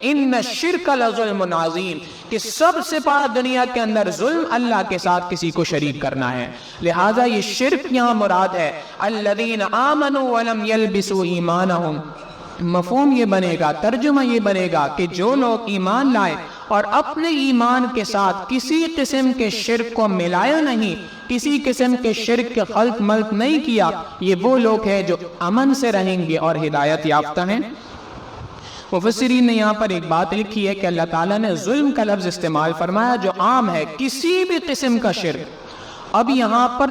ان الشرک لظلم عظیم، کہ سب سے بڑا دنیا کے اندر ظلم اللہ کے ساتھ کسی کو شریک کرنا ہے۔ لہٰذا یہ شرک یہاں مراد ہے، الذین آمنوا ولم یلبسوا ایمانہم، مفہوم یہ بنے گا، ترجمہ یہ بنے گا کہ جو لوگ ایمان لائے اور اپنے ایمان کے ساتھ کسی قسم کے شرک کو ملایا نہیں، کسی قسم کے شرک کے خلط ملط نہیں کیا، یہ وہ لوگ ہیں جو امن سے رہیں گے اور ہدایت یافتہ ہیں۔ مفسرین نے یہاں پر ایک بات لکھی ہے کہ اللہ تعالیٰ نے ظلم کا لفظ استعمال فرمایا جو عام ہے، کسی بھی قسم کا شرک۔ اب یہاں پر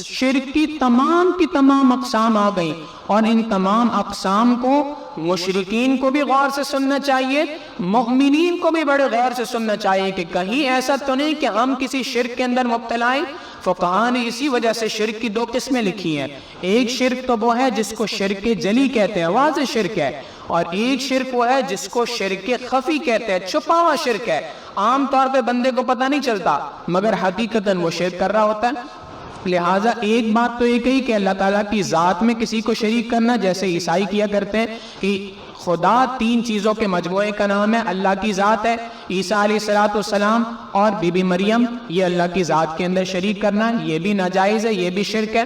شرک کی تمام اقسام آ گئیں، اور ان تمام اقسام کو مشرکین کو بھی غور سے سننا چاہیے، مؤمنین کو بھی بڑے غور سے سننا چاہیے کہ کہیں ایسا تو نہیں کہ ہم کسی شرک کے اندر مبتلا ہیں۔ فقہاء نے اسی وجہ سے شرک کی دو قسمیں لکھی ہیں، ایک شرک تو وہ ہے جس کو شرک جلی کہتے ہیں، واضح شرک ہے، اور ایک شرک وہ ہے جس کو شرک خفی کہتے ہیں، چھپا ہوا شرک ہے، عام طور پہ بندے کو پتہ نہیں چلتا مگر حقیقتاً وہ شرک کر رہا ہوتا ہے۔ لہٰذا ایک بات تو یہ کہی کہ اللہ تعالیٰ کی ذات میں کسی کو شریک کرنا، جیسے عیسائی کیا کرتے ہیں کہ خدا تین چیزوں کے مجموعے کا نام ہے، اللہ کی ذات ہے، عیسیٰ علیہ السلام اور بی بی مریم، یہ اللہ کی ذات کے اندر شریک کرنا یہ بھی ناجائز ہے، یہ بھی شرک ہے۔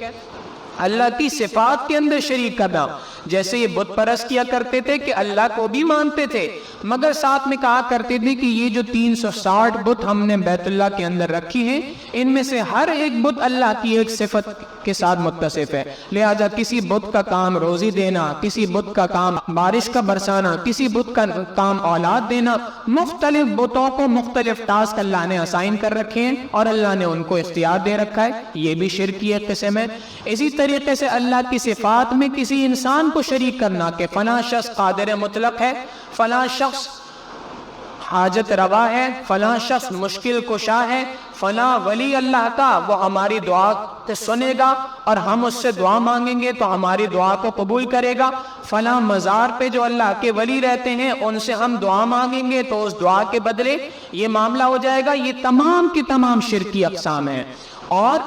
اللہ کی صفات کے اندر شریک کرنا، جیسے یہ بت پرست کیا کرتے تھے کہ اللہ کو بھی مانتے تھے مگر ساتھ میں کہا کرتے تھے کہ یہ جو 360 بت ہم نے بیت اللہ کے اندر رکھی ہیں، ان میں سے ہر ایک بت اللہ کی ایک صفت کے ساتھ متصف ہے، لہذا کسی بت کا کام روزی دینا، کسی بت کا کام بارش کا برسانا، کسی بت کا کام اولاد دینا، مختلف بتوں کو مختلف ٹاسک اللہ نے اسائن کر رکھے ہیں اور اللہ نے ان کو اختیار دے رکھا ہے، یہ بھی شرک کی ایک قسم ہے۔ اسی طریقے سے اللہ کی صفات میں کسی انسان کو شریک کرنا کہ فلاں شخص قادر مطلق ہے، فلاں شخص حاجت روا ہے، فلاں شخص مشکل کشا ہے، فلاں ولی اللہ کا وہ ہماری دعا کو سنے گا اور ہم اس سے دعا مانگیں گے تو ہماری دعا کو قبول کرے گا، فلاں مزار پہ جو اللہ کے ولی رہتے ہیں ان سے ہم دعا مانگیں گے تو اس دعا کے بدلے یہ معاملہ ہو جائے گا۔ یہ تمام کی تمام شرک کی اقسام ہیں، اور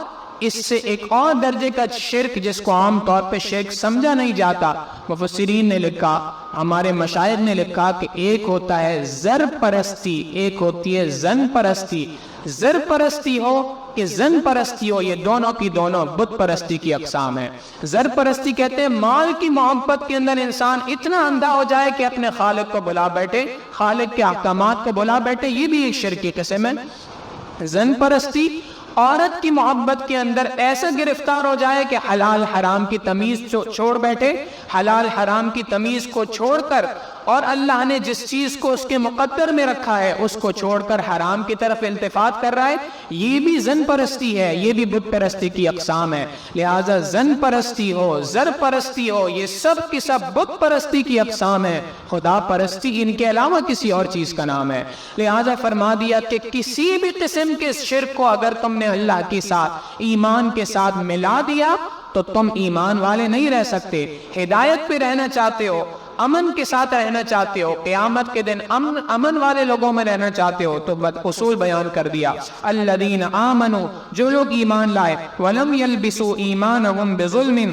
اس سے ایک اور درجے کا شرک جس کو عام طور پہ شرک سمجھا نہیں جاتا، مفسرین نے لکھا، ہمارے مشائخ نے لکھا کہ ایک ہوتا ہے زر پرستی، ایک ہوتی ہے زن پرستی۔ زر پرستی ہو کہ زن پرستی ہو، یہ دونوں کی دونوں بت پرستی کی اقسام ہیں۔ زر پرستی کہتے ہیں مال کی محبت کے اندر انسان اتنا اندھا ہو جائے کہ اپنے خالق کو بلا بیٹھے، خالق کے احکامات کو بلا بیٹھے، یہ بھی ایک شرک کی قسم ہے۔ زن پرستی عورت کی محبت کے اندر ایسا گرفتار ہو جائے کہ حلال حرام کی تمیز چھوڑ بیٹھے، حلال حرام کی تمیز کو چھوڑ کر اور اللہ نے جس چیز کو اس کے مقدر میں رکھا ہے اس کو چھوڑ کر حرام کی طرف التفات کر رہا ہے، یہ بھی زن پرستی ہے، یہ بھی بت پرستی کی اقسام ہے۔ لہٰذا زن پرستی ہو، زر پرستی ہو، یہ سب کی سب بت پرستی کی اقسام ہے، خدا پرستی ان کے علاوہ کسی اور چیز کا نام ہے۔ لہٰذا فرما دیا کہ کسی بھی قسم کے شرک کو اگر تم نے اللہ کے ساتھ ایمان کے ساتھ ملا دیا تو تم ایمان والے نہیں رہ سکتے، ہدایت پہ رہنا چاہتے ہو، امن کے ساتھ رہنا چاہتے ہو، قیامت کے دن امن والے لوگوں میں رہنا چاہتے ہو تو اصول بیان کر دیا۔ الذین آمنوا، جو لوگ ایمان لائے، ولم یلبسوا ایمانہم بظلم،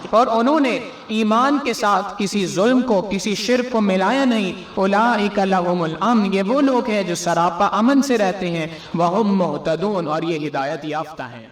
اور انہوں نے ایمان کے ساتھ کسی ظلم کو، کسی شرک کو ملایا نہیں، اولئک لہم الامن، یہ وہ لوگ ہیں جو سراپا امن سے رہتے ہیں، وہم مہتدون، اور یہ ہدایت یافتہ ہیں۔